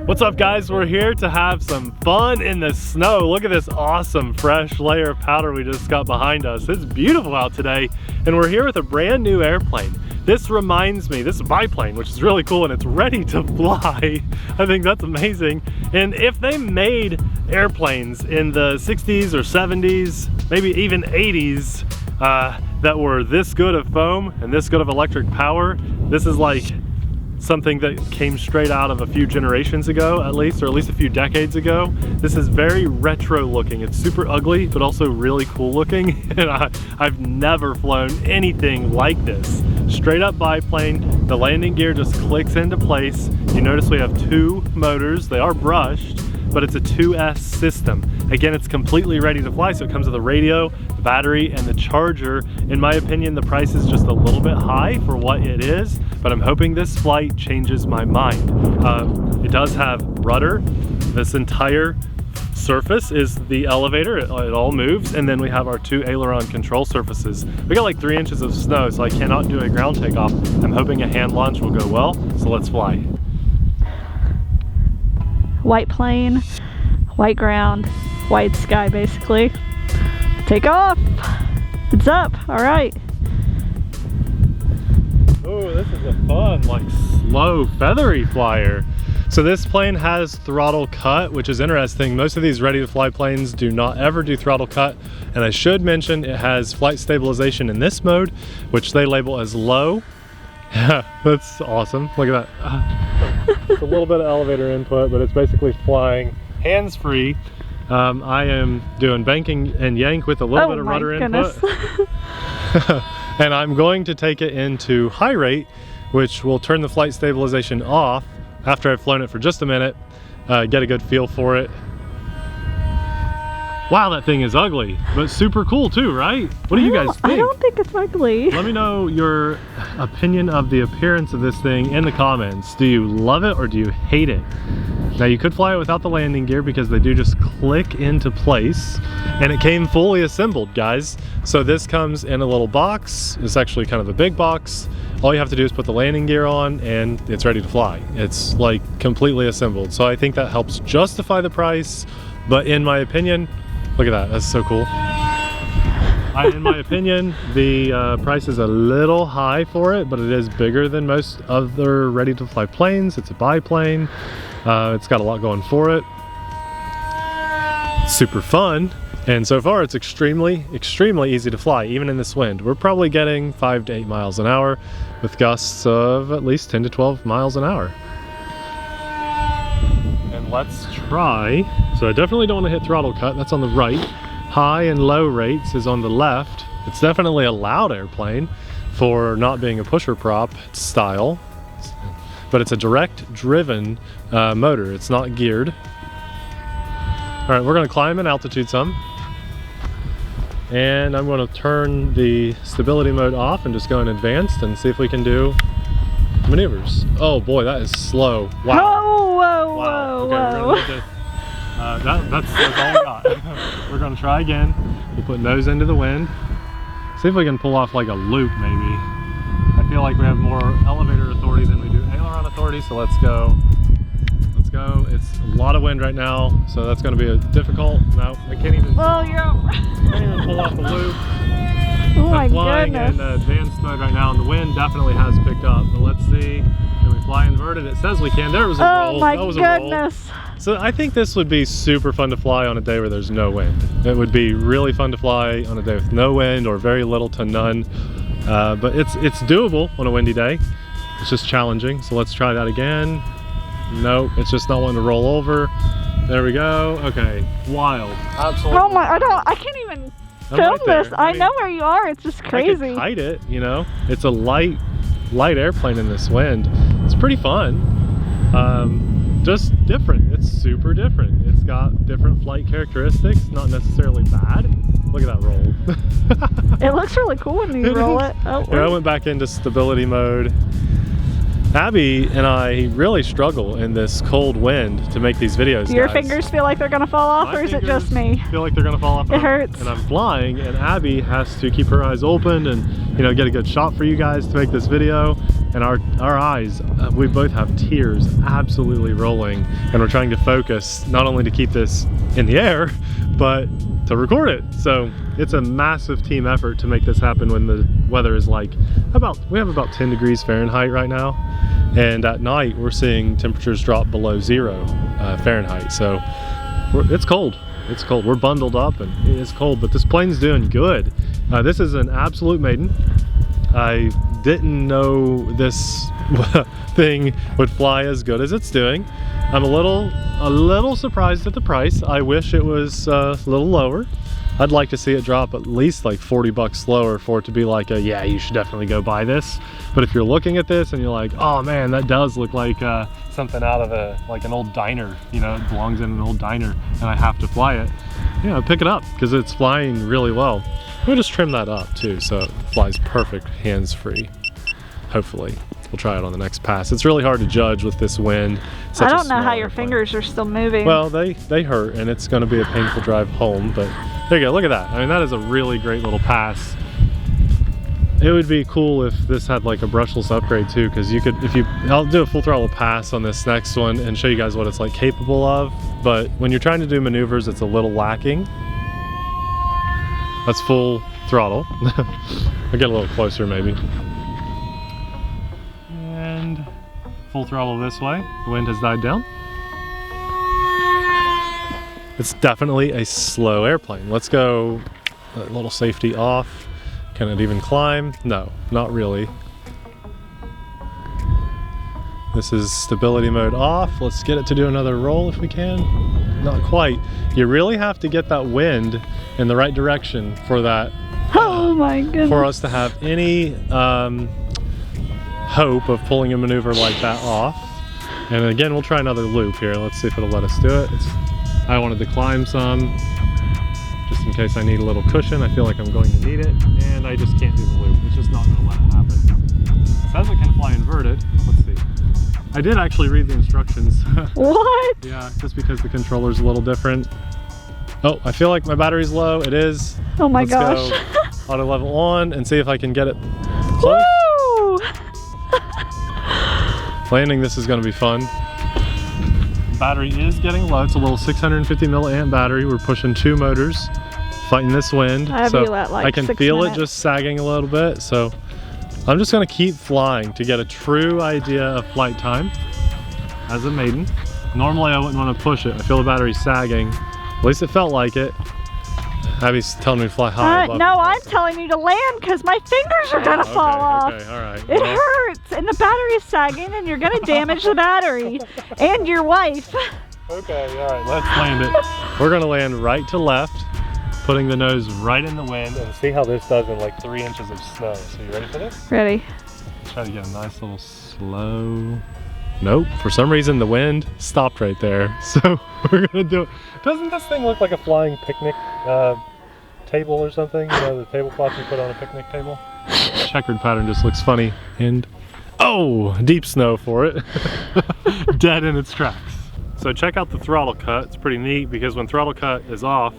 What's up guys, we're here to have some fun in the snow. Look at this awesome fresh layer of powder we just got behind us. It's beautiful out today and we're here with a brand new airplane. This reminds me, this is a biplane, which is really cool and it's ready to fly. I think that's amazing. And if they made airplanes in the 60s or 70s, maybe even 80s, that were this good of foam and this good of electric power, this is like something that came straight out of a few generations ago, at least, or at least a few decades ago. This is very retro looking. It's super ugly, but also really cool looking. And I've never flown anything like this. Straight up biplane, the landing gear just clicks into place. You notice we have two motors. They are brushed, but it's a 2S system. Again, it's completely ready to fly, so it comes with a radio, the battery, and the charger. In my opinion, the price is just a little bit high for what it is, but I'm hoping this flight changes my mind. It does have rudder. This entire surface is the elevator. It all moves, and then we have our two aileron control surfaces. We got like 3 inches of snow, so I cannot do a ground takeoff. I'm hoping a hand launch will go well, so let's fly. White plane, white ground, white sky basically. Take off! It's up, alright. Oh, this is a fun, like slow, feathery flyer. So this plane has throttle cut, which is interesting. Most of these ready to fly planes do not ever do throttle cut. And I should mention it has flight stabilization in this mode, which they label as low. Yeah, that's awesome. Look at that. It's a little bit of elevator input, but it's basically flying hands-free. I am doing banking and yank with a little bit of rudder input. And I'm going to take it into high rate, which will turn the flight stabilization off after I've flown it for just a minute, get a good feel for it. Wow, that thing is ugly, but super cool too, right? What do you guys think? I don't think it's ugly. Let me know your opinion of the appearance of this thing in the comments. Do you love it or do you hate it? Now you could fly it without the landing gear because they do just click into place, and it came fully assembled, guys. So this comes in a little box. It's actually kind of a big box. All you have to do is put the landing gear on and it's ready to fly. It's like completely assembled. So I think that helps justify the price, but in my opinion, look at that, that's so cool. In my opinion, the price is a little high for it, but it is bigger than most other ready to fly planes. It's a biplane. It's got a lot going for it. It's super fun. And so far it's extremely easy to fly, even in this wind. We're probably getting 5 to 8 miles an hour with gusts of at least 10 to 12 miles an hour. And let's try. So I definitely don't want to hit throttle cut, that's on the right. High and low rates is on the left. It's definitely a loud airplane for not being a pusher prop style, but it's a direct driven motor. It's not geared. All right, we're gonna climb in altitude some. And I'm gonna turn the stability mode off and just go in advanced and see if we can do maneuvers. Oh boy, that is slow. Wow. Whoa, whoa, Wow. whoa, Okay, whoa. we're gonna need to, that's all we got. We're gonna try again. We'll put nose into the wind. See if we can pull off like a loop maybe. I feel like we have more elevator authority than we do aileron authority, so let's go. Let's go. It's a lot of wind right now, so that's gonna be a difficult. No, I can't even. Well, Can't even pull off a loop. Oh my I'm flying goodness. in advanced mode right now, and the wind definitely has picked up. But let's see. Can we fly inverted? It says we can. There was a roll. Oh my that was goodness. A roll. So I think this would be super fun to fly on a day where there's no wind. It would be really fun to fly on a day with no wind or very little to none. But it's doable on a windy day. It's just challenging. So let's try that again. Nope, it's just not wanting to roll over. There we go. Okay, wild. Absolutely. Oh my, I can't even film right there. this. I know where you are. It's just crazy. I could kite it, you know. It's a light airplane in this wind. It's pretty fun. Just different. It's super different. It's got different flight characteristics, not necessarily bad. Look at that roll. It looks really cool when you roll it. Oh, yeah, I went back into stability mode. Abby and I really struggle in this cold wind to make these videos. Do your guys. fingers feel like they're gonna fall off, or is it just me? Feel like they're gonna fall off. It hurts. And I'm flying, and Abby has to keep her eyes open and, you know, get a good shot for you guys to make this video. and our eyes, we both have tears absolutely rolling, and we're trying to focus not only to keep this in the air, but to record it. So it's a massive team effort to make this happen when the weather is like we have about 10 degrees Fahrenheit right now, and at night we're seeing temperatures drop below 0 Fahrenheit. So it's cold. It's cold. We're bundled up and it is cold, but this plane's doing good. This is an absolute maiden. I didn't know this thing would fly as good as it's doing. I'm a little surprised at the price. I wish it was a little lower. I'd like to see it drop at least like 40 bucks lower for it to be like a, yeah, you should definitely go buy this. But if you're looking at this and you're like, oh man, that does look like something out of like an old diner, you know, it belongs in an old diner and I have to fly it, yeah, pick it up because it's flying really well. We'll just trim that up too so it flies perfect hands-free, hopefully. We'll try it on the next pass. It's really hard to judge with this wind. I don't know how your fingers are still moving. Well, they hurt and it's going to be a painful drive home, but there you go, look at that. I mean, that is a really great little pass. It would be cool if this had like a brushless upgrade too, because you could, I'll do a full throttle pass on this next one and show you guys what it's like capable of, but when you're trying to do maneuvers, it's a little lacking. That's full throttle. I'll get a little closer maybe. And full throttle this way. The wind has died down. It's definitely a slow airplane. Let's go a little safety off. Can it even climb? No, not really. This is stability mode off. Let's get it to do another roll if we can. Not quite. You really have to get that wind in the right direction for that. Oh my goodness. For us to have any hope of pulling a maneuver like that off. And again, we'll try another loop here. Let's see if it'll let us do it. I wanted to climb some, just in case I need a little cushion. I feel like I'm going to need it, and I just can't do the loop. It's just not going to let it happen. It says it can fly inverted. Let's see. I did actually read the instructions. What? Yeah, just because the controller's a little different. Oh, I feel like my battery's low. It is. Oh my Let's gosh. Go auto level on and see if I can get it close. Woo! Landing this is going to be fun. Battery is getting low. It's a little 650 milliamp battery. We're pushing 2 motors, fighting this wind. So I can feel it just sagging a little bit. So I'm just going to keep flying to get a true idea of flight time as a maiden. Normally I wouldn't want to push it. I feel the battery sagging. At least it felt like it. Abby's telling me to fly high. No, I'm telling you to land because my fingers are gonna fall off. Okay, all right. It hurts, and the battery is sagging, and you're gonna damage the battery and your wife. Okay, all right, let's land it. We're gonna land right to left, putting the nose right in the wind, and see how this does in like 3 inches of snow. So you ready for this? Ready. Let's try to get a nice little slow. Nope, for some reason the wind stopped right there. So we're gonna do it. Doesn't this thing look like a flying picnic table or something? You know, the tablecloth you put on a picnic table? Checkered pattern just looks funny. And, oh, deep snow for it. Dead in its tracks. So check out the throttle cut. It's pretty neat because when throttle cut is off,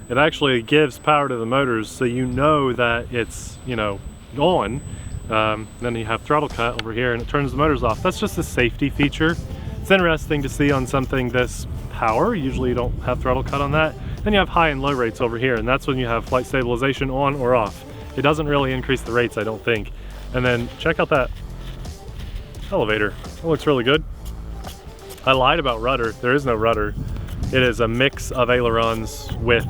it actually gives power to the motors so you know that it's, you know, on. Then you have throttle cut over here and it turns the motors off. That's just a safety feature. It's interesting to see on something this power. Usually you don't have throttle cut on that. Then you have high and low rates over here, and that's when you have flight stabilization on or off. It doesn't really increase the rates, I don't think. And then check out that elevator. It looks really good. I lied about rudder. There is no rudder. It is a mix of ailerons with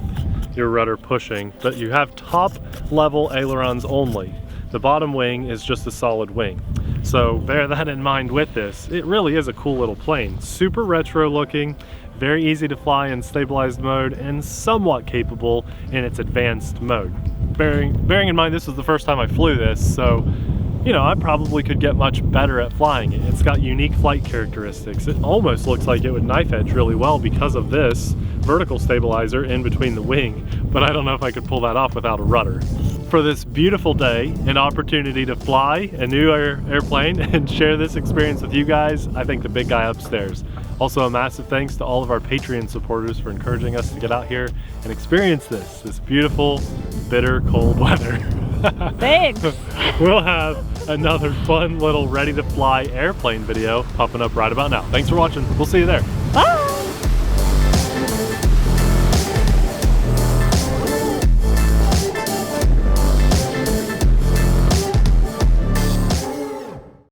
your rudder pushing, but you have top level ailerons only. The bottom wing is just a solid wing. So bear that in mind with this. It really is a cool little plane. Super retro looking, very easy to fly in stabilized mode, and somewhat capable in its advanced mode. Bearing in mind this was the first time I flew this, so you know, I probably could get much better at flying it. It's got unique flight characteristics. It almost looks like it would knife edge really well because of this vertical stabilizer in between the wing, but I don't know if I could pull that off without a rudder. For this beautiful day, an opportunity to fly a new airplane and share this experience with you guys, I thank the big guy upstairs. Also, a massive thanks to all of our Patreon supporters for encouraging us to get out here and experience this beautiful, bitter, cold weather. Thanks. We'll have another fun little ready to fly airplane video popping up right about now. Thanks for watching. We'll see you there. Bye.